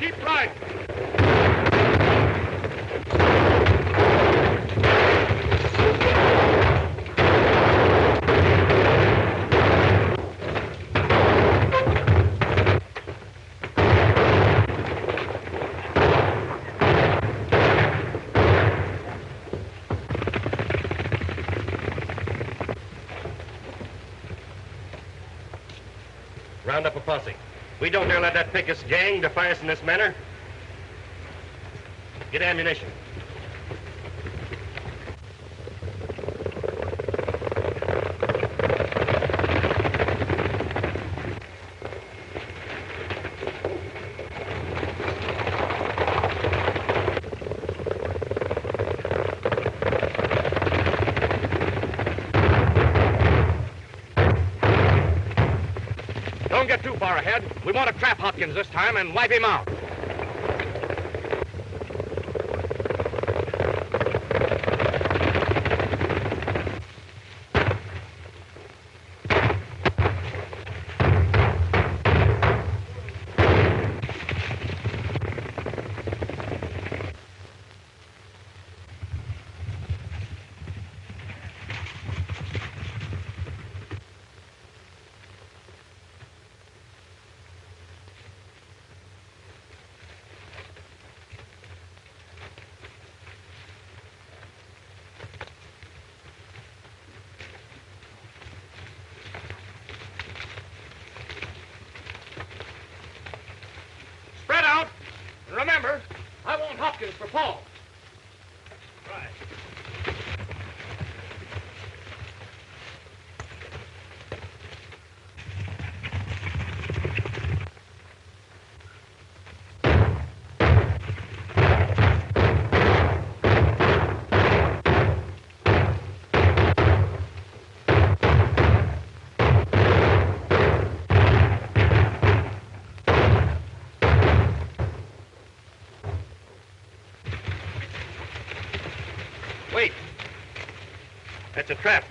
Keep riding. Round up a posse. We don't dare let that Pickus gang defy us in this manner. Get ammunition. Don't get too far ahead. We want to trap Hopkins this time and wipe him out. Spread out. And remember, I want Hopkins for Paul. Right. Wait. That's a trap.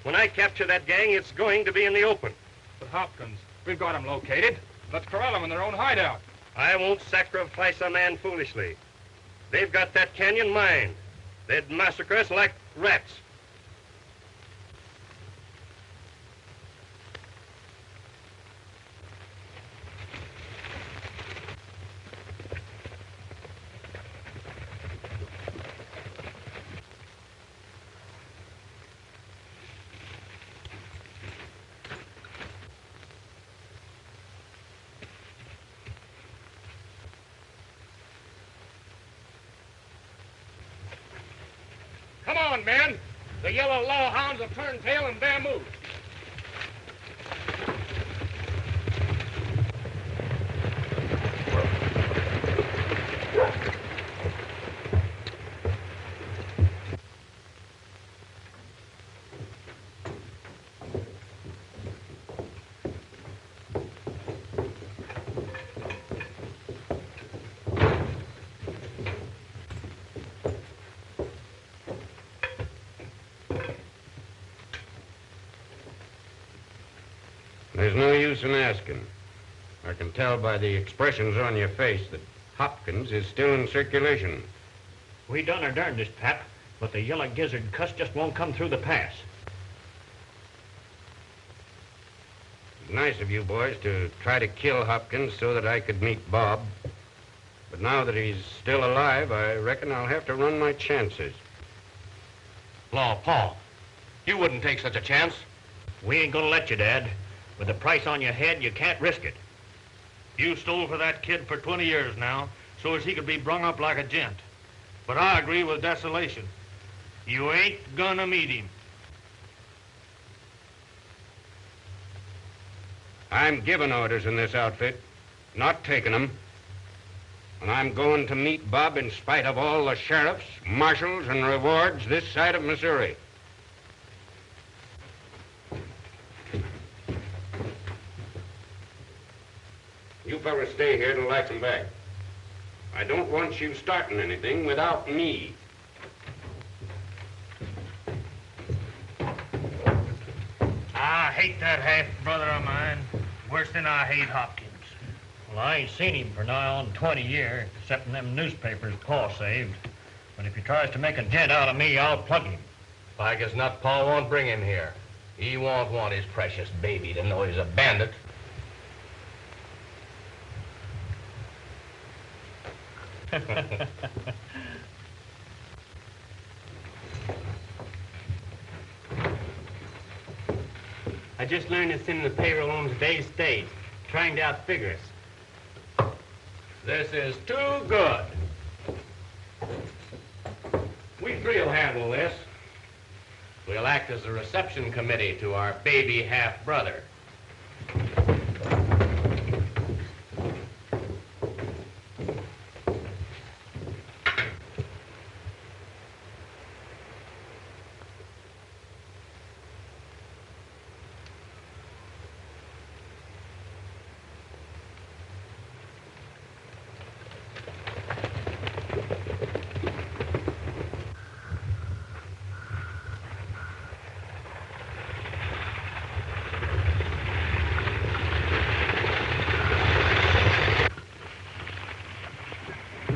When I capture that gang, it's going to be in the open. But Hopkins, we've got him located. Let's corral them in their own hideout. I won't sacrifice a man foolishly. They've got that canyon mined. They'd massacre us like rats. Come on, men. The yellow law hounds have turned tail and bamboo. There's no use in asking. I can tell by the expressions on your face that Hopkins is still in circulation. We done our darndest, Pap, but the yellow gizzard cuss just won't come through the pass. It's nice of you boys to try to kill Hopkins so that I could meet Bob. But now that he's still alive, I reckon I'll have to run my chances. Law, Paul, you wouldn't take such a chance. We ain't gonna let you, Dad. With the price on your head, you can't risk it. You stole for that kid for 20 years now, so as he could be brung up like a gent. But I agree with Desolation. You ain't gonna meet him. I'm giving orders in this outfit, not taking them. And I'm going to meet Bob in spite of all the sheriffs, marshals, and rewards this side of Missouri. You fellas stay here till I come back. I don't want you starting anything without me. I hate that half-brother of mine worse than I hate Hopkins. Well, I ain't seen him for nigh on 20 years, except in them newspapers Pa saved. But if he tries to make a gent out of me, I'll plug him. Like as not, Pa won't bring him here. He won't want his precious baby to know he's a bandit. I just learned it's in the payroll on today's stage, trying to outfigure us. This is too good. We three will handle this. We'll act as a reception committee to our baby half-brother.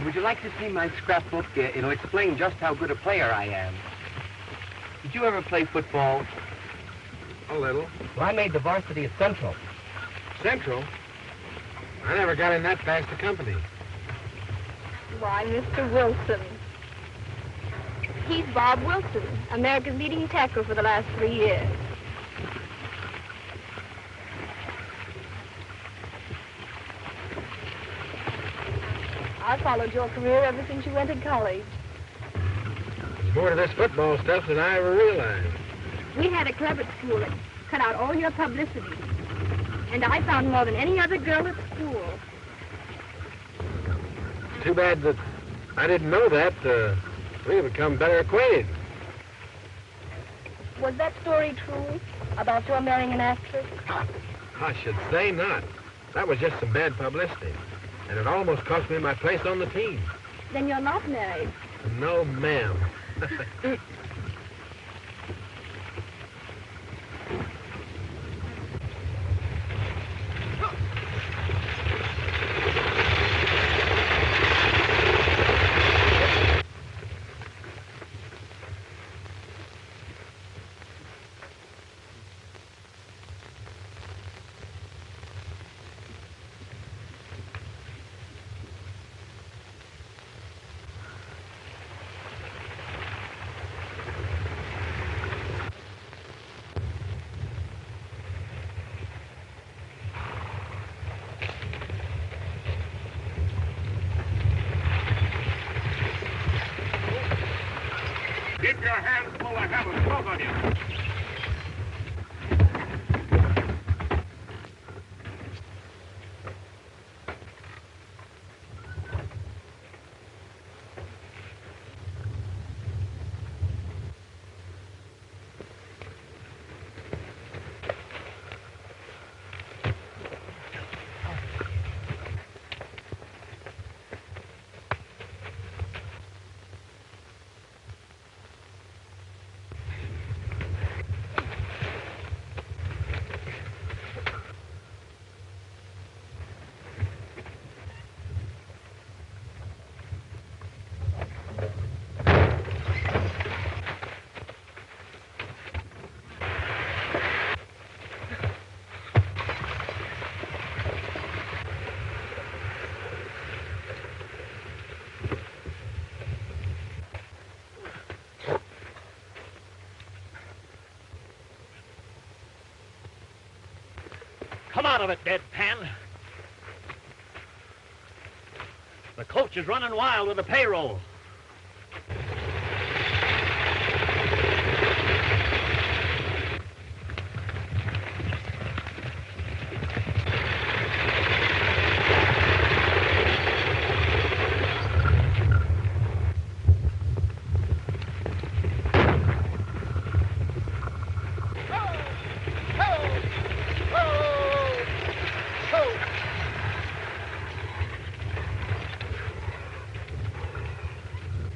Would you like to see my scrapbook? It'll explain just how good a player I am. Did you ever play football? A little. Well, I made the varsity at Central. Central? I never got in that fast a company. Why, Mr. Wilson. He's Bob Wilson, America's leading tackler for the last 3 years. I followed your career ever since you went to college. There's more to this football stuff than I ever realized. We had a club at school that cut out all your publicity. And I found more than any other girl at school. Too bad that I didn't know that. We would become better acquainted. Was that story true about your marrying an actress? I should say not. That was just some bad publicity. And it almost cost me my place on the team. Then you're not married. No, ma'am. Keep your hands full of heaven, both of you. Come out of it, deadpan. The coach is running wild with the payroll.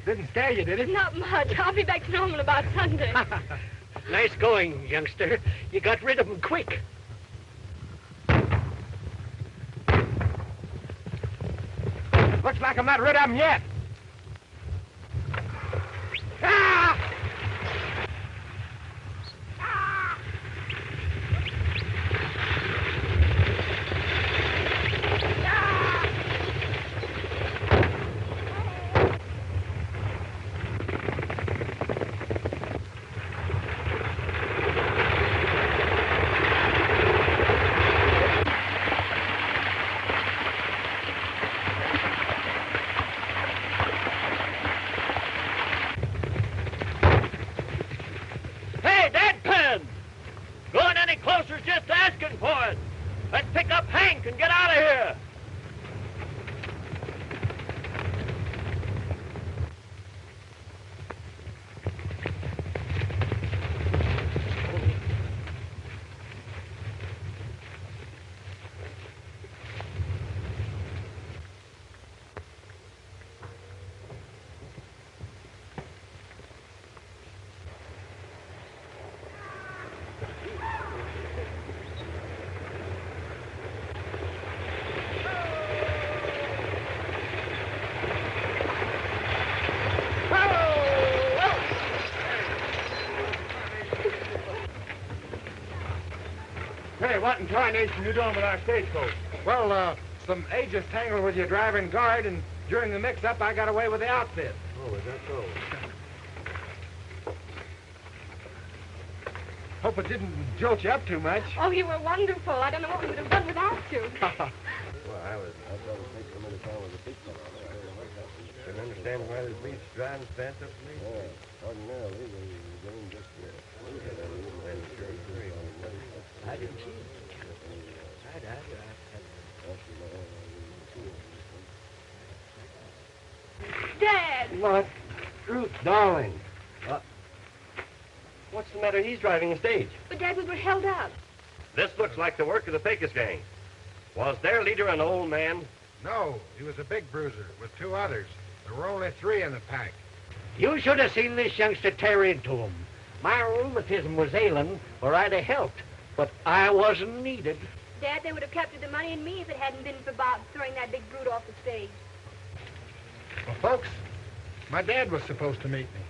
Didn't scare you, did it? Not much. I'll be back to normal about Sunday. Nice going, youngster. You got rid of him quick. Looks like I'm not rid of them yet. Ah! Hey, Deadpan! Going any closer is just asking for it. Let's pick up Hank and get out of here. Hey, what in tarnation you doing with our stagecoach? Well, some agents tangled with your driving guard, and during the mix-up, I got away with the outfit. Oh, is that so? Hope it didn't jolt you up too much. Oh, you were wonderful. I don't know what we would have done without you. Well, I was take so many times with the big fella. Couldn't understand why this beast driving fast up to me. Yeah, ordinarily, they don't just I didn't see it. Dad! What? Ruth, darling. What's the matter? He's driving the stage. But, Dad, we were held up. This looks like the work of the Pecos gang. Was their leader an old man? No, he was a big bruiser with two others. There were only three in the pack. You should have seen this youngster tear into him. My rheumatism was ailing, or I'd have helped. But I wasn't needed. Dad, they would have captured the money and me if it hadn't been for Bob throwing that big brute off the stage. Well, folks, my dad was supposed to meet me.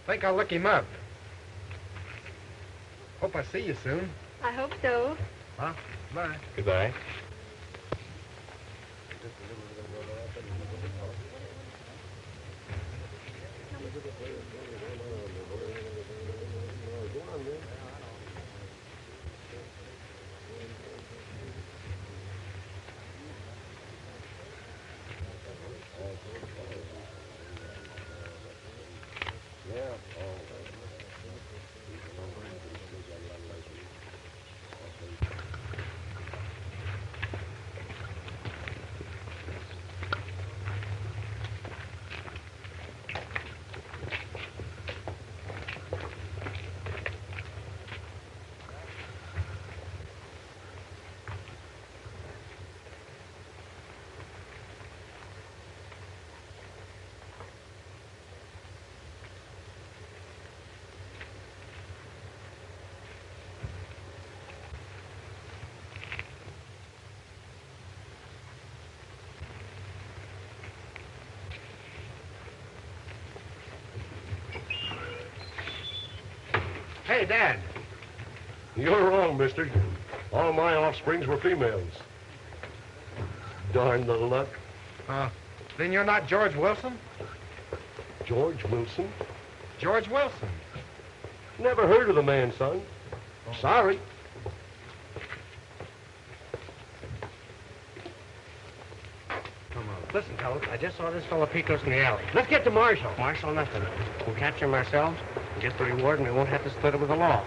Think I'll look him up. Hope I see you soon. I hope so. Well, bye. Goodbye. Hey, Dad. You're wrong, mister. All my offsprings were females. Darn the luck. Then you're not George Wilson? George Wilson? George Wilson. Never heard of the man, son. Sorry. Come on. Listen, fellas, I just saw this fellow Pecos in the alley. Let's get to Marshall. Marshall, nothing. We'll capture him ourselves and get the reward, and we won't have to split it with the law.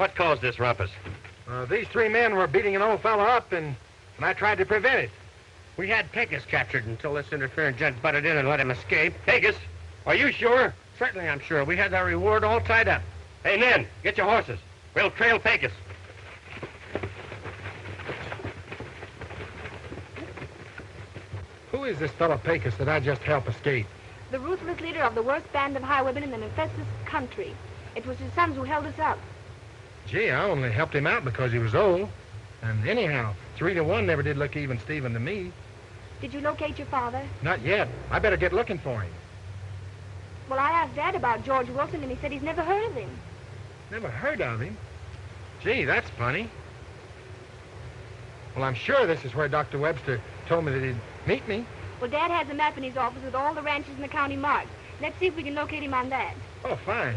What caused this rumpus? These three men were beating an old fella up, and I tried to prevent it. We had Pecos captured until this interfering gent butted in and let him escape. Pecos? Are you sure? Certainly I'm sure. We had our reward all tied up. Hey, men, get your horses. We'll trail Pecos. Who is this fellow Pecos that I just helped escape? The ruthless leader of the worst band of highwaymen in the infested country. It was his sons who held us up. Gee, I only helped him out because he was old. And anyhow, 3-1 never did look even Steven to me. Did you locate your father? Not yet. I better get looking for him. Well, I asked Dad about George Wilson, and he said he's never heard of him. Never heard of him? Gee, that's funny. Well, I'm sure this is where Dr. Webster told me that he'd meet me. Well, Dad has a map in his office with all the ranches in the county marked. Let's see if we can locate him on that. Oh, fine.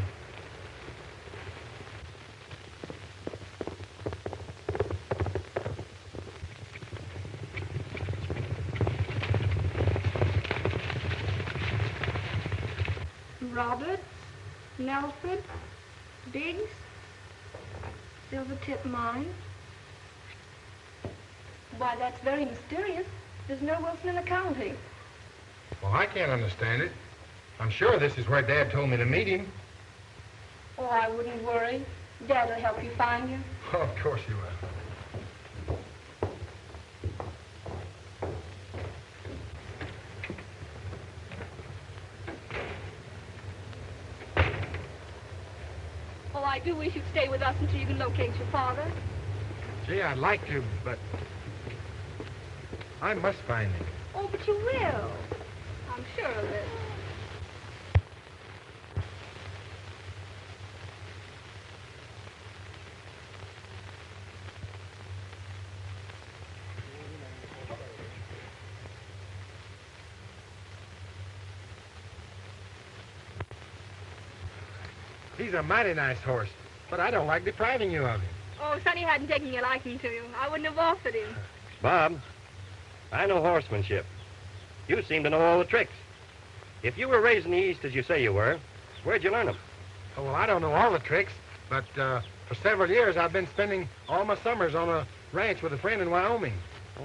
Roberts, Nelford, Biggs, Silvertip Mine. Why, that's very mysterious. There's no Wilson in the county. Well, I can't understand it. I'm sure this is where Dad told me to meet him. Oh, I wouldn't worry. Dad will help you find him. Oh, of course you will. Oh, I do wish you'd stay with us until you can locate your father. Gee, I'd like to, but I must find him. Oh, but you will. I'm sure of it. He's a mighty nice horse, but I don't like depriving you of him. Oh, Sonny hadn't taken a liking to you. I wouldn't have offered him. Bob, I know horsemanship. You seem to know all the tricks. If you were raised in the East, as you say you were, where'd you learn them? Oh, well, I don't know all the tricks, but for several years I've been spending all my summers on a ranch with a friend in Wyoming. Oh.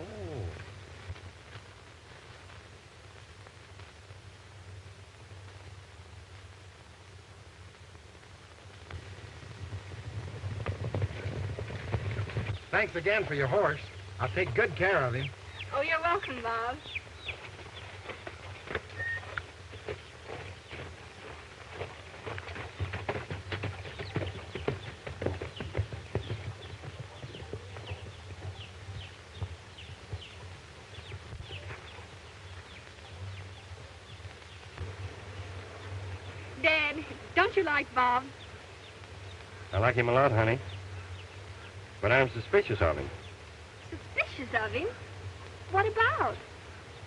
Thanks again for your horse. I'll take good care of him. Oh, you're welcome, Bob. Dad, don't you like Bob? I like him a lot, honey. But I'm suspicious of him. Suspicious of him? What about?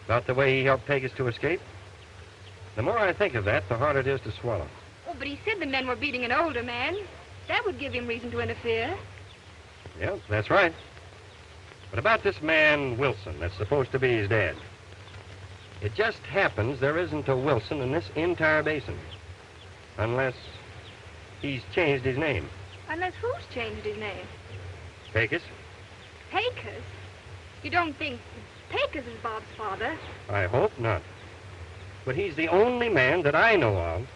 About the way he helped Pecos to escape. The more I think of that, the harder it is to swallow. Oh, but he said the men were beating an older man. That would give him reason to interfere. Yeah, that's right. But about this man, Wilson, that's supposed to be his dad. It just happens there isn't a Wilson in this entire basin. Unless he's changed his name. Unless who's changed his name? Pecos? Pecos? You don't think Pecos is Bob's father? I hope not. But he's the only man that I know of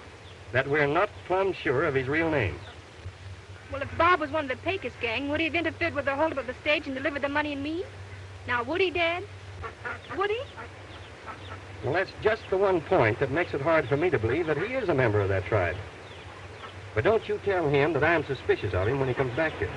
that we're not plumb sure of his real name. Well, if Bob was one of the Pecos gang, would he have interfered with the holdup of the stage and delivered the money and me? Now, would he, Dad? Would he? Well, that's just the one point that makes it hard for me to believe that he is a member of that tribe. But don't you tell him that I'm suspicious of him when he comes back here.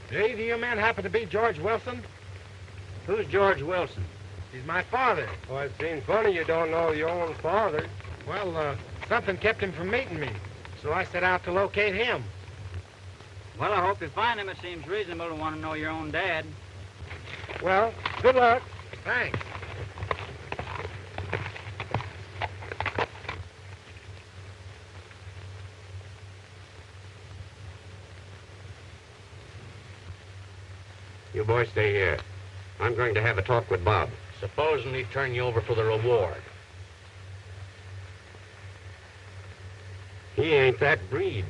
Hey, do you men happen to be George Wilson? Who's George Wilson? He's my father. Well, it seems funny you don't know your own father. Well, something kept him from meeting me, so I set out to locate him. Well, I hope you find him. It seems reasonable to want to know your own dad. Well, good luck. Thanks. You boys stay here. I'm going to have a talk with Bob. Supposing he'd turn you over for the reward. He ain't that breed.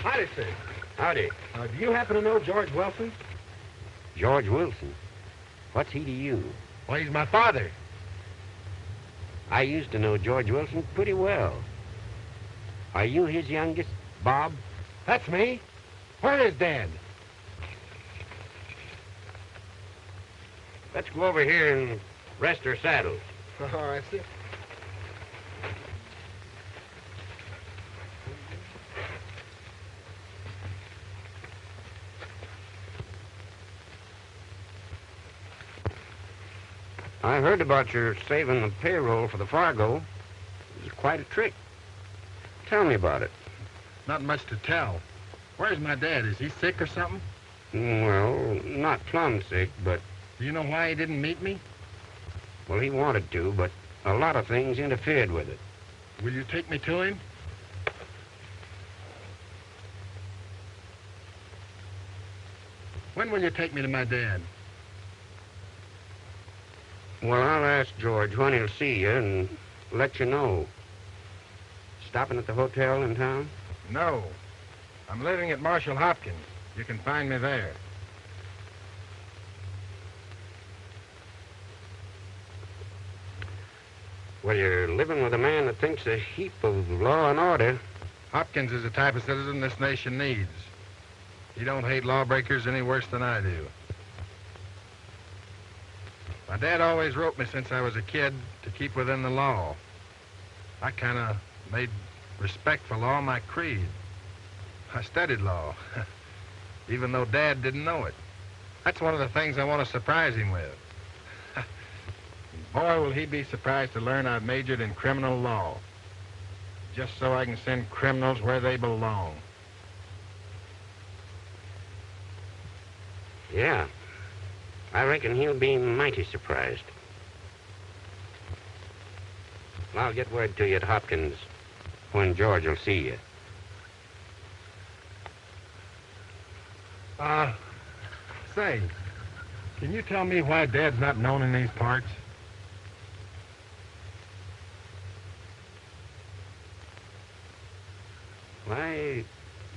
Howdy, sir. Howdy. Do you happen to know George Wilson? George Wilson. What's he to you? Well, he's my father. I used to know George Wilson pretty well. Are you his youngest, Bob? That's me. Where is Dad? Let's go over here and rest our saddles. Oh, I see. I heard about your saving the payroll for the Fargo. It was quite a trick. Tell me about it. Not much to tell. Where's my dad? Is he sick or something? Well, not plumb sick, but... Do you know why he didn't meet me? Well, he wanted to, but a lot of things interfered with it. Will you take me to him? When will you take me to my dad? Well, I'll ask George when he'll see you and let you know. Stopping at the hotel in town? No. I'm living at Marshal Hopkins. You can find me there. Well, you're living with a man that thinks a heap of law and order. Hopkins is the type of citizen this nation needs. He don't hate lawbreakers any worse than I do. My dad always wrote me since I was a kid to keep within the law. I kind of made respect for law my creed. I studied law, even though Dad didn't know it. That's one of the things I want to surprise him with. Boy, will he be surprised to learn I've majored in criminal law, just so I can send criminals where they belong. Yeah. I reckon he'll be mighty surprised. I'll get word to you at Hopkins when George will see you. Say, can you tell me why Dad's not known in these parts? I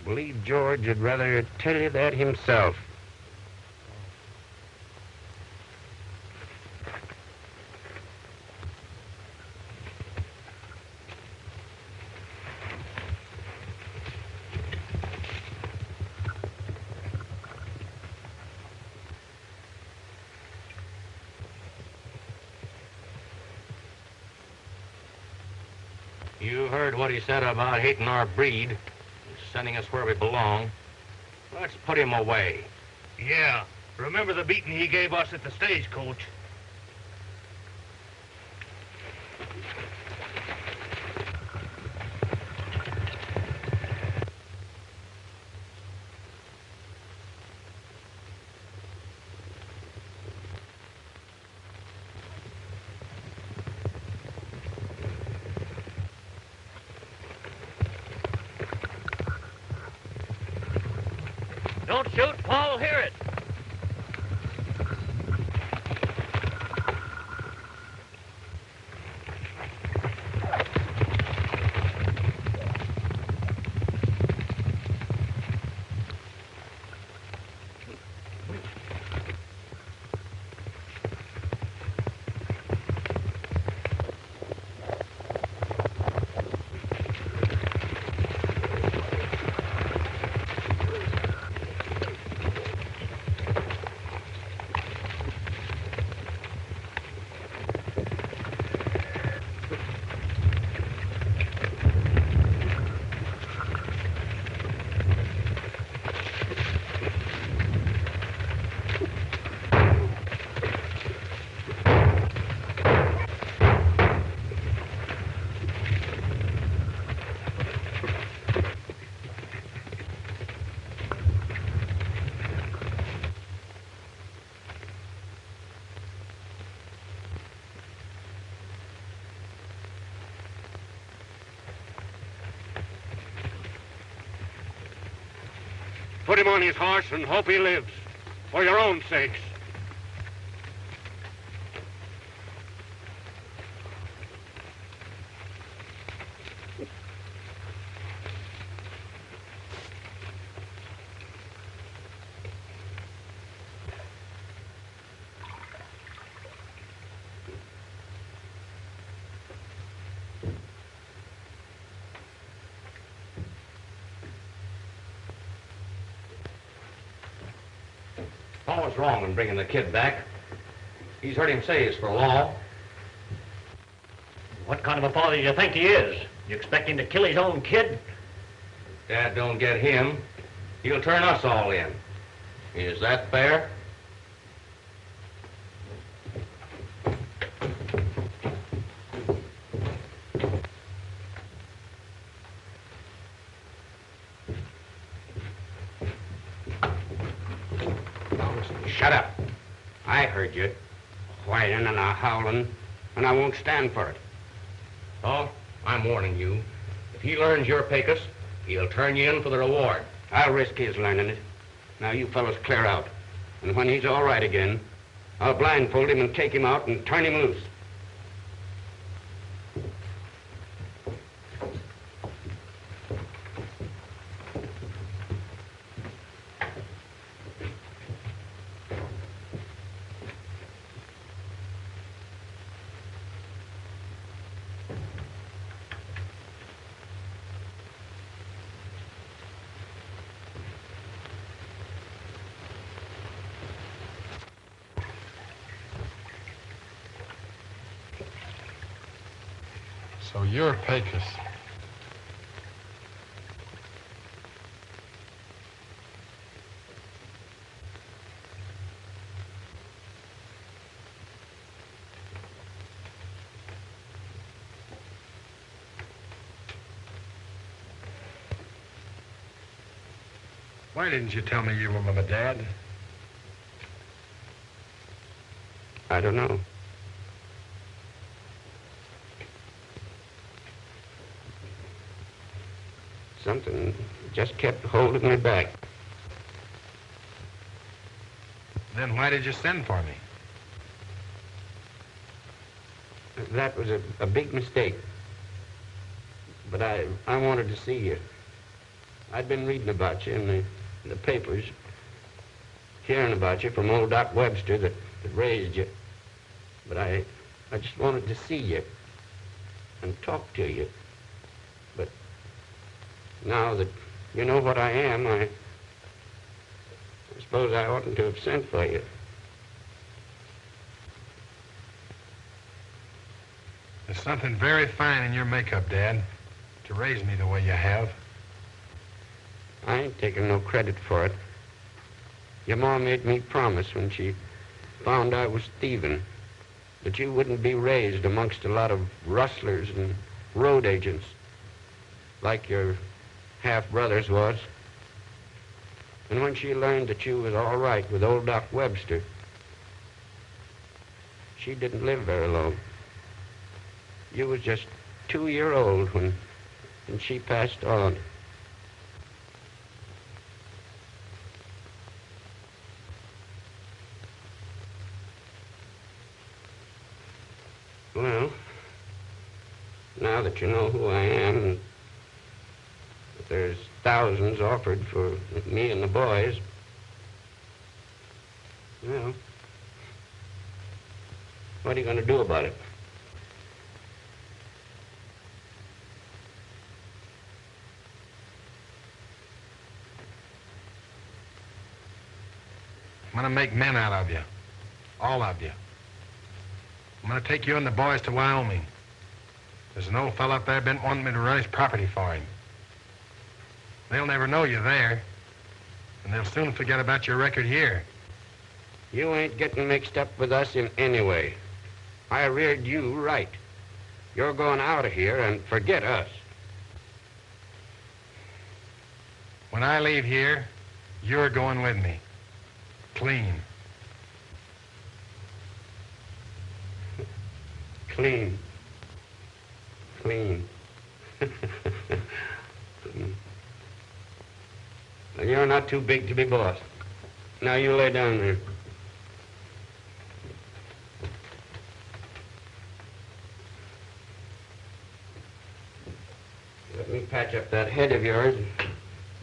believe George would rather tell you that himself. You heard what he said about hating our breed, sending us where we belong. Let's put him away. Yeah. Remember the beating he gave us at the stagecoach? Don't shoot, Paul will hear it. put him on his horse and hope he lives. For your own sakes. Paul was wrong in bringing the kid back. He's heard him say he's for law. What kind of a father do you think he is? You expect him to kill his own kid? If Dad don't get him, he'll turn us all in. Is that fair? Shut up. I heard you whining and howling, and I won't stand for it. Paul, I'm warning you. If he learns you're Pecos, he'll turn you in for the reward. I'll risk his learning it. Now you fellows clear out. And when he's all right again, I'll blindfold him and take him out and turn him loose. So you're Pecos. Why didn't you tell me you were my dad? I don't know. Something just kept holding me back. Then why did you send for me? That was a big mistake. But I wanted to see you. I'd been reading about you in the papers, hearing about you from old Doc Webster that raised you. But I just wanted to see you and talk to you. But now that you know what I am, I suppose I oughtn't to have sent for you. There's something very fine in your makeup, Dad, to raise me the way you have. I ain't taking no credit for it. Your mom made me promise when she found I was thieving that you wouldn't be raised amongst a lot of rustlers and road agents like your half-brothers was. And when she learned that you was all right with old Doc Webster, she didn't live very long. You was just 2-year-old when she passed on. Well, now that you know who I am, and that there's thousands offered for me and the boys, well, what are you going to do about it? I'm going to make men out of you. All of you. I'm going to take you and the boys to Wyoming. There's an old fellow up there been wanting me to run his property for him. They'll never know you're there, and they'll soon forget about your record here. You ain't getting mixed up with us in any way. I reared you right. You're going out of here and forget us. When I leave here, you're going with me. Clean. Clean. Clean. Well, you're not too big to be boss. Now you lay down there. Let me patch up that head of yours,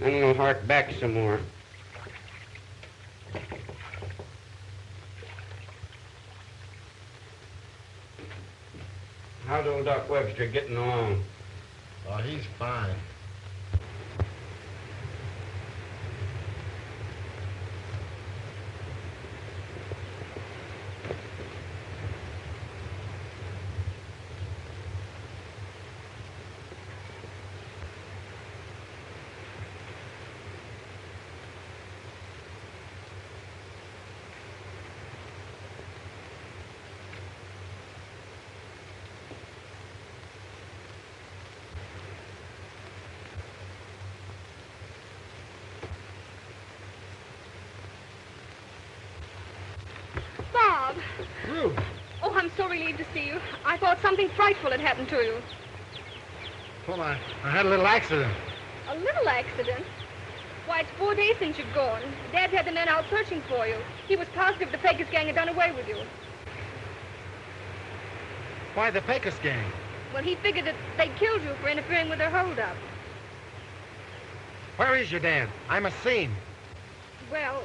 then we'll hark back some more. How's old Doc Webster getting along? Oh, he's fine. Bob! Ruth! Oh, I'm so relieved to see you. I thought something frightful had happened to you. Well, I had a little accident. A little accident? Why, it's 4 days since you've gone. Dad had the men out searching for you. He was positive the Pecos gang had done away with you. Why the Pecos gang? Well, he figured that they killed you for interfering with their holdup. Where is your dad? I must see him. Well,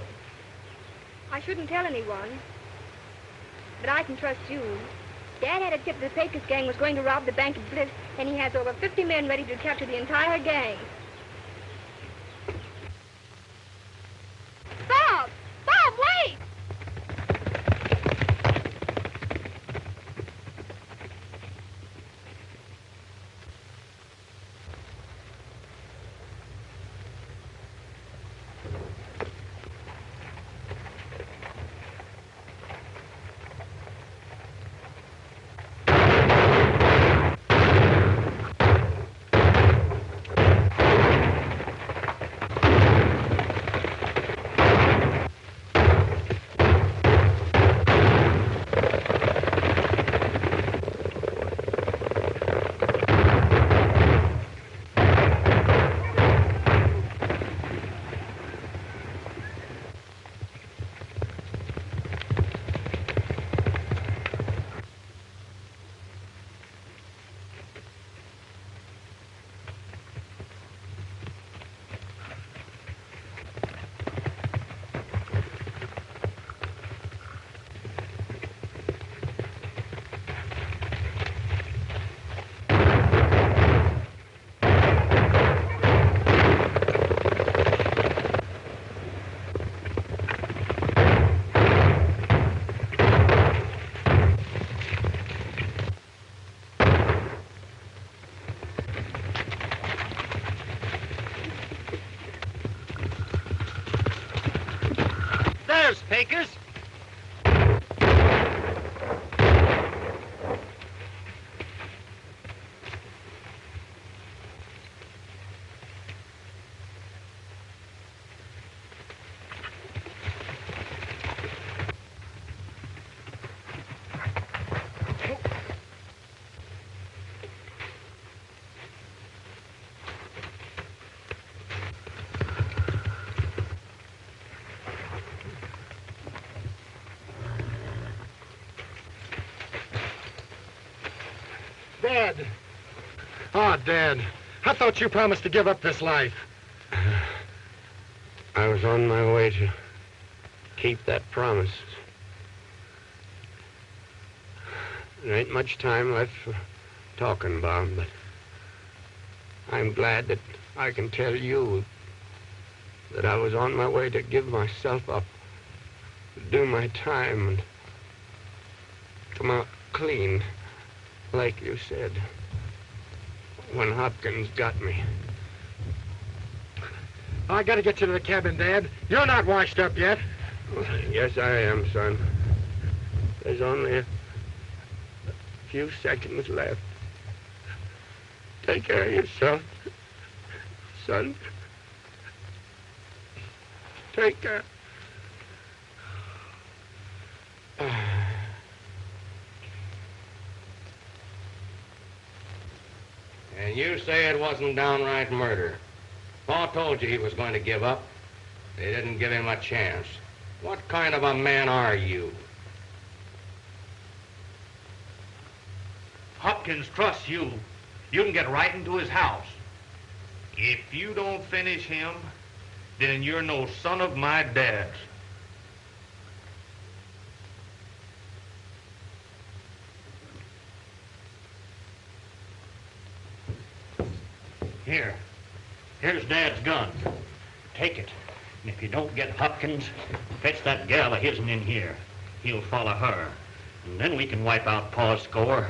I shouldn't tell anyone. But I can trust you. Dad had a tip the Pecos gang was going to rob the Bank of Bliss, and he has over 50 men ready to capture the entire gang. Bob! Bob, wait! There's Pecos. Dad! Oh, Dad, I thought you promised to give up this life. I was on my way to keep that promise. There ain't much time left for talking, Bob, but I'm glad that I can tell you that I was on my way to give myself up, to do my time, and come out clean, like you said, when Hopkins got me. I gotta get you to the cabin, Dad. You're not washed up yet. Yes, I am, son. There's only a few seconds left. Take care of yourself, son. Take care. And you say it wasn't downright murder. Pa told you he was going to give up. They didn't give him a chance. What kind of a man are you? Hopkins trusts you. You can get right into his house. If you don't finish him, then you're no son of my dad's. Here's Dad's gun. Take it. And if you don't get Hopkins, fetch that gal of his'n in here. He'll follow her. And then we can wipe out Pa's score.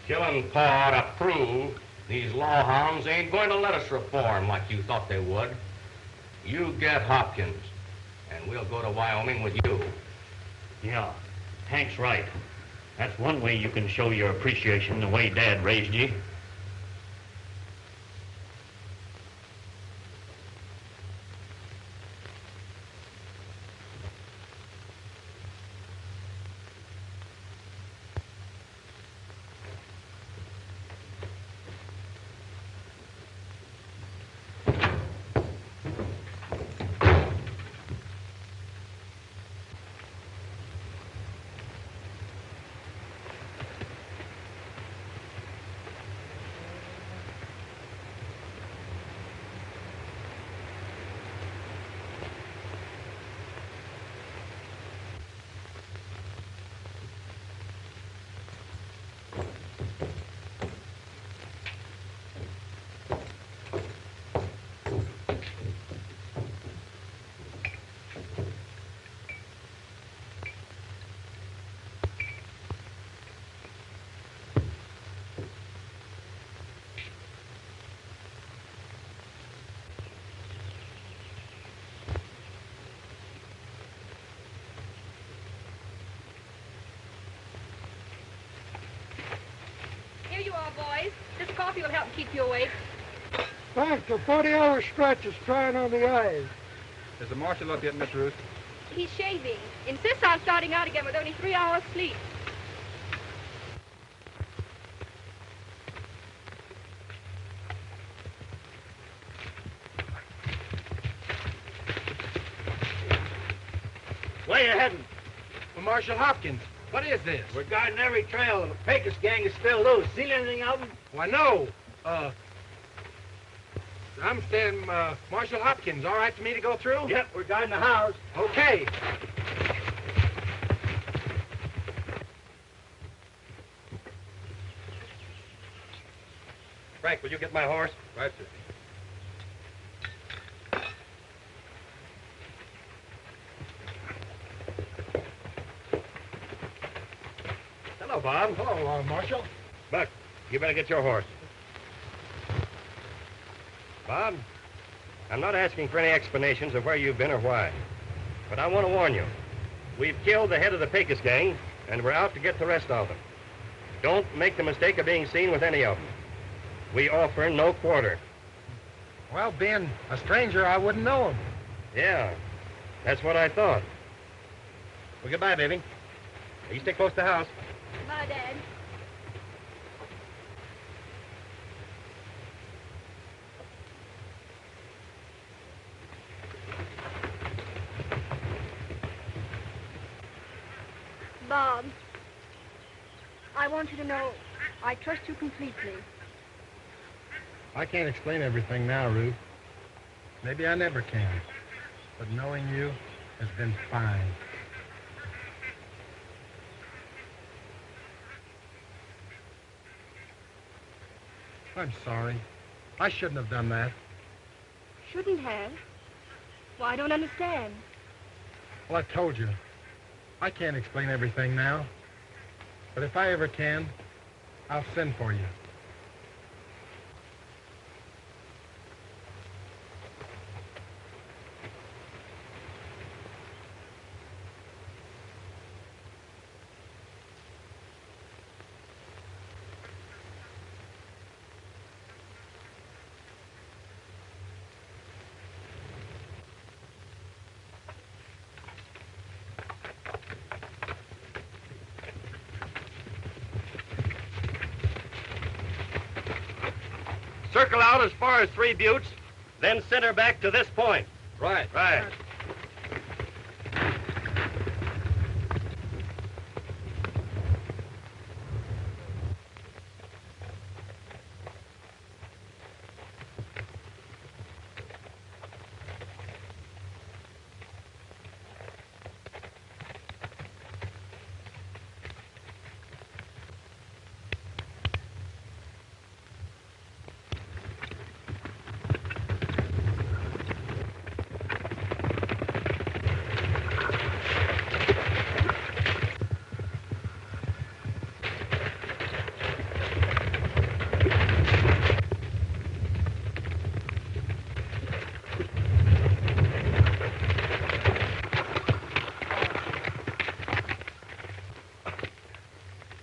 Killing Pa to prove these law hounds ain't going to let us reform like you thought they would. You get Hopkins, and we'll go to Wyoming with you. Yeah, Hank's right. That's one way you can show your appreciation the way Dad raised you. Here you are, boys. This coffee will help keep you awake. Thanks. A 40-hour stretch is trying on the eyes. Is the marshal up yet, Miss Ruth? He's shaving. Insists on starting out again with only 3 hours sleep. Where you heading? Well, Marshal Hopkins, what is this? We're guarding every trail. The Pecos gang is still loose. Seen anything of them? Why, no. I'm staying, Marshal Hopkins. All right for me to go through? Yep, we're guarding the house. Okay. Frank, will you get my horse? Right, sir. Hello, Bob. Hello, Marshal. Buck, you better get your horse. Bob, I'm not asking for any explanations of where you've been or why. But I want to warn you. We've killed the head of the Pecos gang, and we're out to get the rest of them. Don't make the mistake of being seen with any of them. We offer no quarter. Well, being a stranger, I wouldn't know him. Yeah, that's what I thought. Well, goodbye, baby. You stay close to the house. Bye, Dad. Bob, I want you to know I trust you completely. I can't explain everything now, Ruth. Maybe I never can. But knowing you has been fine. I'm sorry. I shouldn't have done that. Shouldn't have? Well, I don't understand. Well, I told you. I can't explain everything now. But if I ever can, I'll send for you. Circle out as far as 3 buttes, then center back to this point. Right. Right.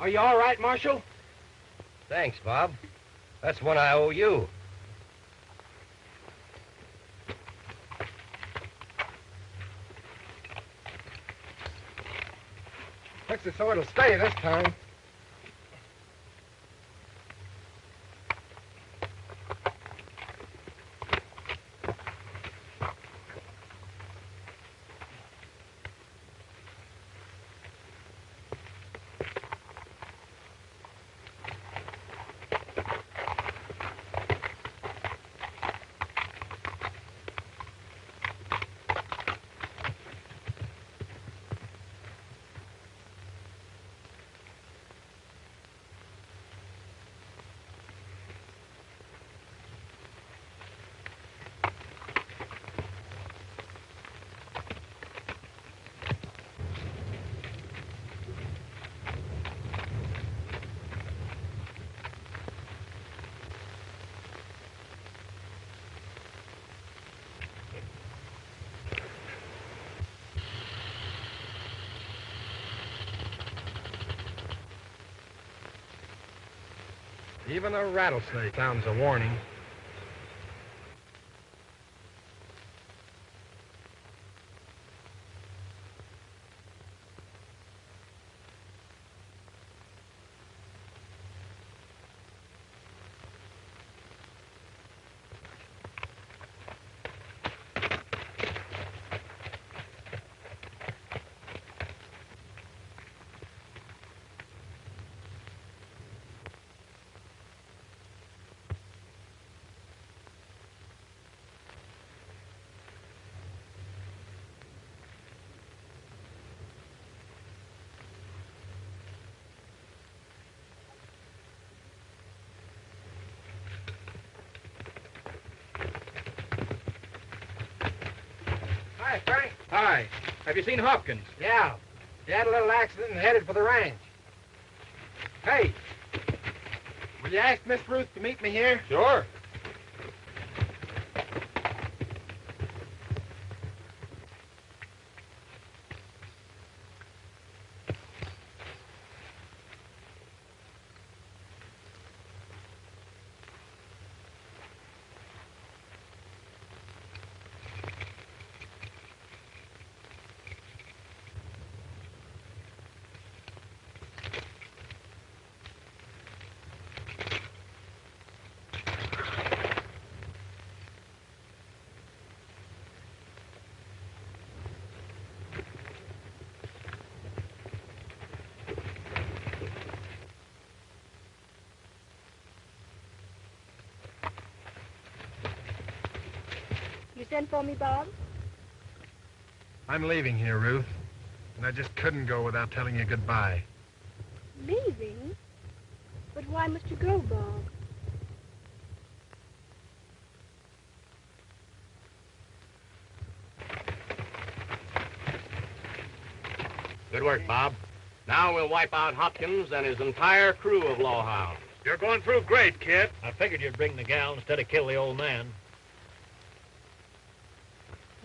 Are you all right, Marshal? Thanks, Bob. That's one I owe you. Looks as though it'll stay this time. Even a rattlesnake sounds a warning. Hi, Frank. Hi. Have you seen Hopkins? Yeah. He had a little accident and headed for the ranch. Hey, will you ask Miss Ruth to meet me here? Sure. You sent for me, Bob? I'm leaving here, Ruth. And I just couldn't go without telling you goodbye. Leaving? But why must you go, Bob? Good work, Bob. Now we'll wipe out Hopkins and his entire crew of lawhounds. You're going through great, kid. I figured you'd bring the gal instead of kill the old man.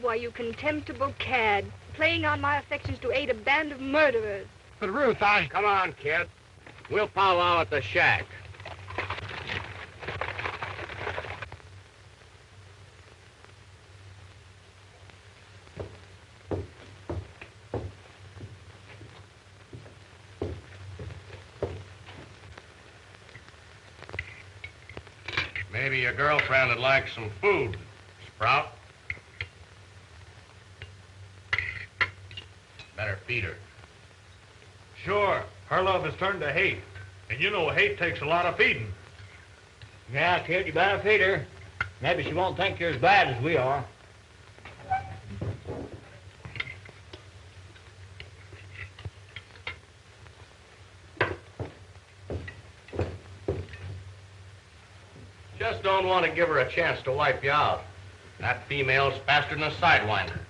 Why, you contemptible cad, playing on my affections to aid a band of murderers. But, Ruth, Come on, kid. We'll powwow at the shack. Maybe your girlfriend would like some food, Sprout. Better feed her. Sure, her love has turned to hate. And you know hate takes a lot of feeding. Yeah, kid, you better feed her. Maybe she won't think you're as bad as we are. Just don't want to give her a chance to wipe you out. That female's faster than a sidewinder.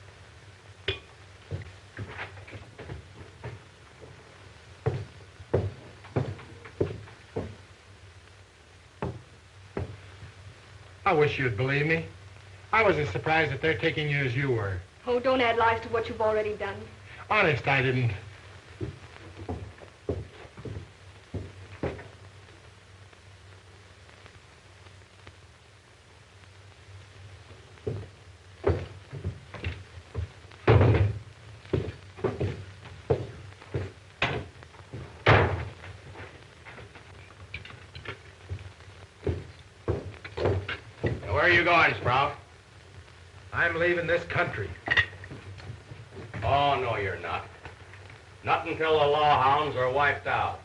I wish you'd believe me. I was as surprised that they're taking you as you were. Oh, don't add lies to what you've already done. Honest, I didn't. Where are you going, Sprout? I'm leaving this country. Oh, no, you're not. Not until the law hounds are wiped out.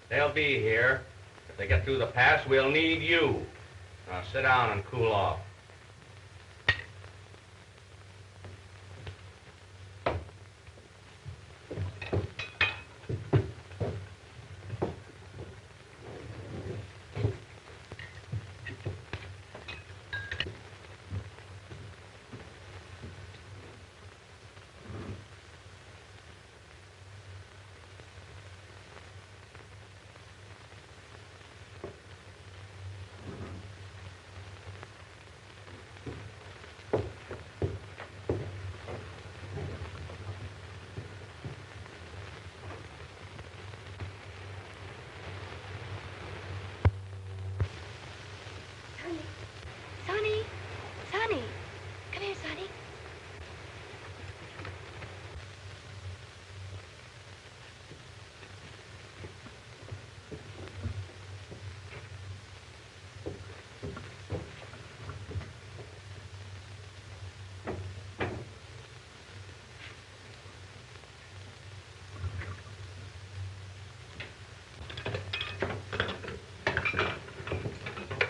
They'll be here. If they get through the pass, we'll need you. Now sit down and cool off. Sonny, Sonny, come here, Sonny.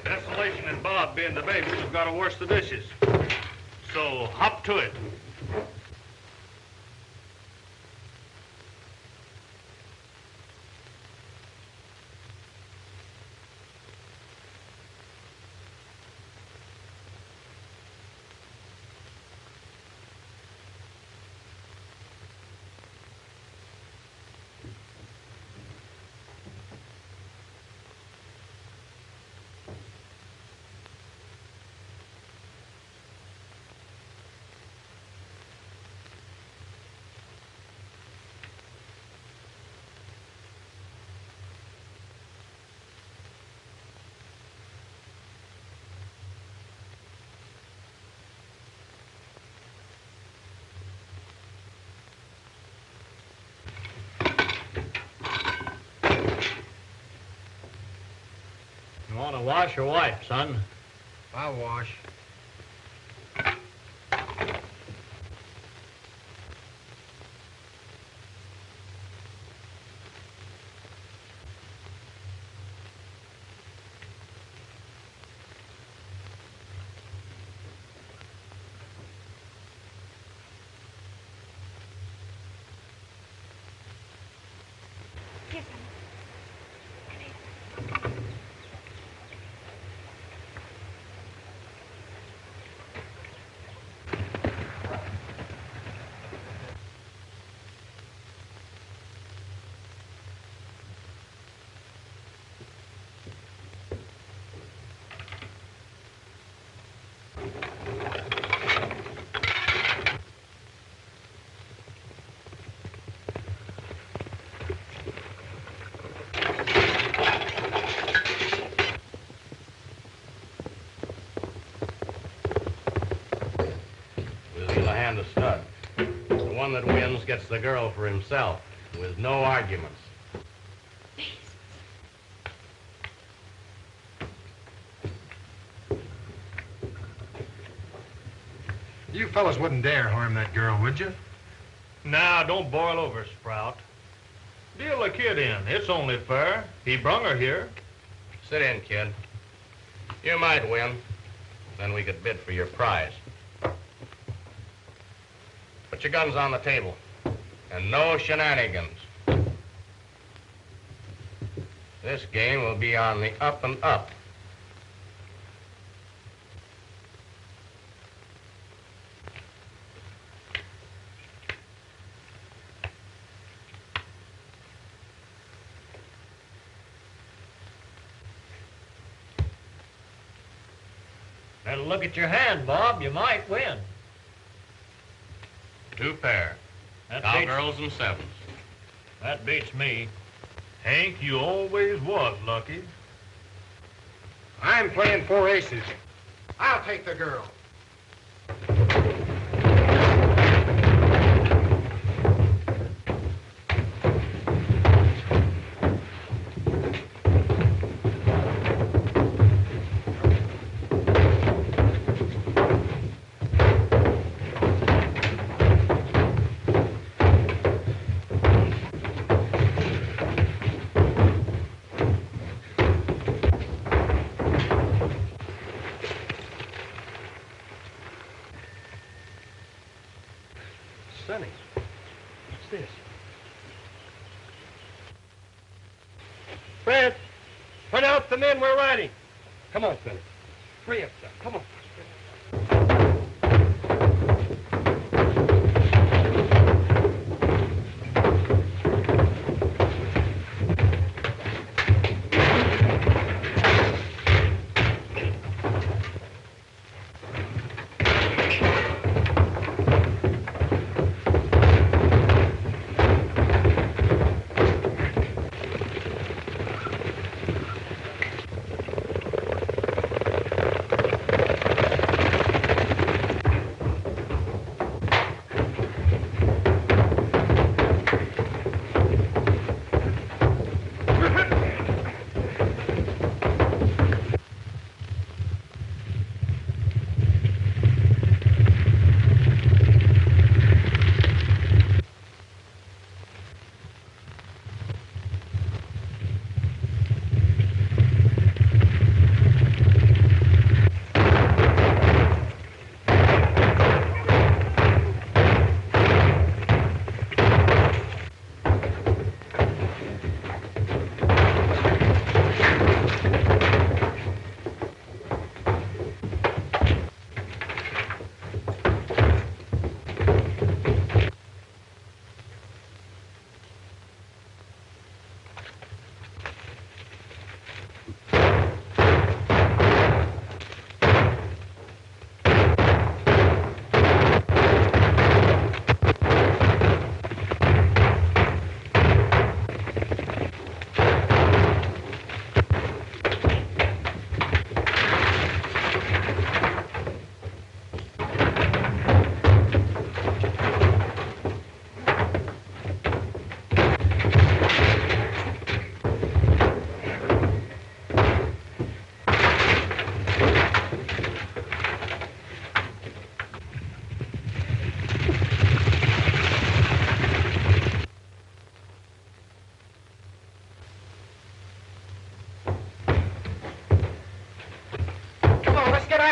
Desolation and Bob being the babies have got to wash the dishes. So hop to it. You want to wash or wipe, son? I'll wash. Here, Sonny. And a stud. The one that wins gets the girl for himself, with no arguments. You fellas wouldn't dare harm that girl, would you? Now, don't boil over, Sprout. Deal the kid in. It's only fair. He brung her here. Sit in, kid. You might win. Then we could bid for your prize. Put your guns on the table. And no shenanigans. This game will be on the up and up. Better look at your hand, Bob. You might win. 2 pair. Cowgirls and 7s. That beats me. Hank, you always was lucky. I'm playing 4 aces. I'll take the girl. Sonny, what's this? Fred, put out the men we're riding. Come on, Sonny. Hurry up, son. Come on.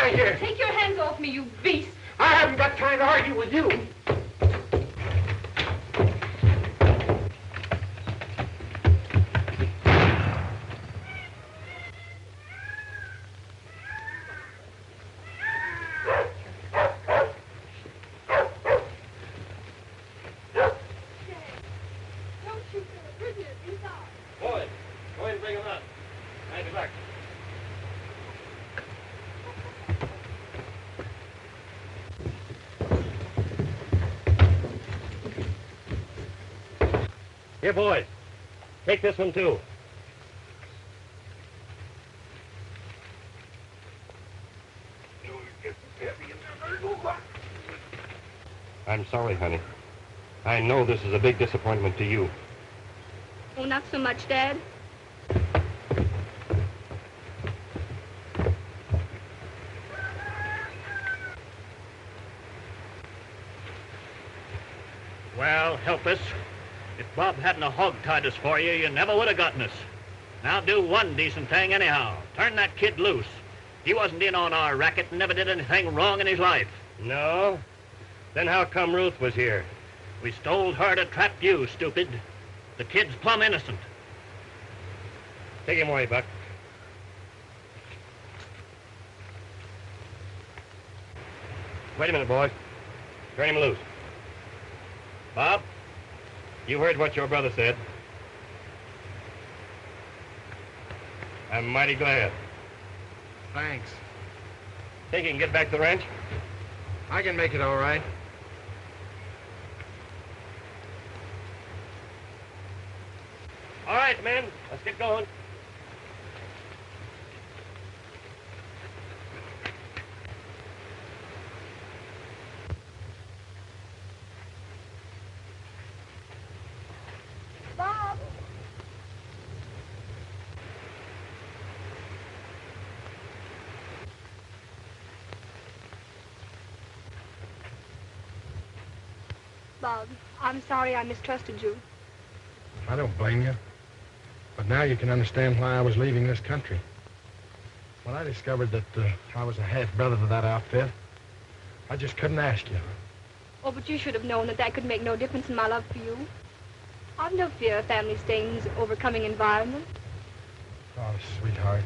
Here. Take your hands off me, you beast. I haven't got time to argue with you. Boys, go ahead and bring them up. I'll be back. Here, boys. Take this one, too. I'm sorry, honey. I know this is a big disappointment to you. Oh, not so much, Dad. Well, help us. If Bob hadn't a hog-tied us for you, you never would have gotten us. Now do one decent thing anyhow. Turn that kid loose. He wasn't in on our racket and never did anything wrong in his life. No? Then how come Ruth was here? We stole her to trap you, stupid. The kid's plumb innocent. Take him away, Buck. Wait a minute, boys. Turn him loose. Bob, you heard what your brother said. I'm mighty glad. Thanks. Think you can get back to the ranch? I can make it all right. All right, men. Let's get going. Bob! Bob, I'm sorry I mistrusted you. I don't blame you. But now you can understand why I was leaving this country. When I discovered that I was a half-brother to that outfit, I just couldn't ask you. Oh, but you should have known that that could make no difference in my love for you. I've no fear of family stains overcoming environment. Oh, sweetheart.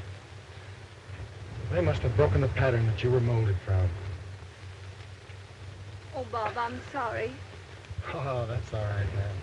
They must have broken the pattern that you were molded from. Oh, Bob, I'm sorry. Oh, that's all right, man.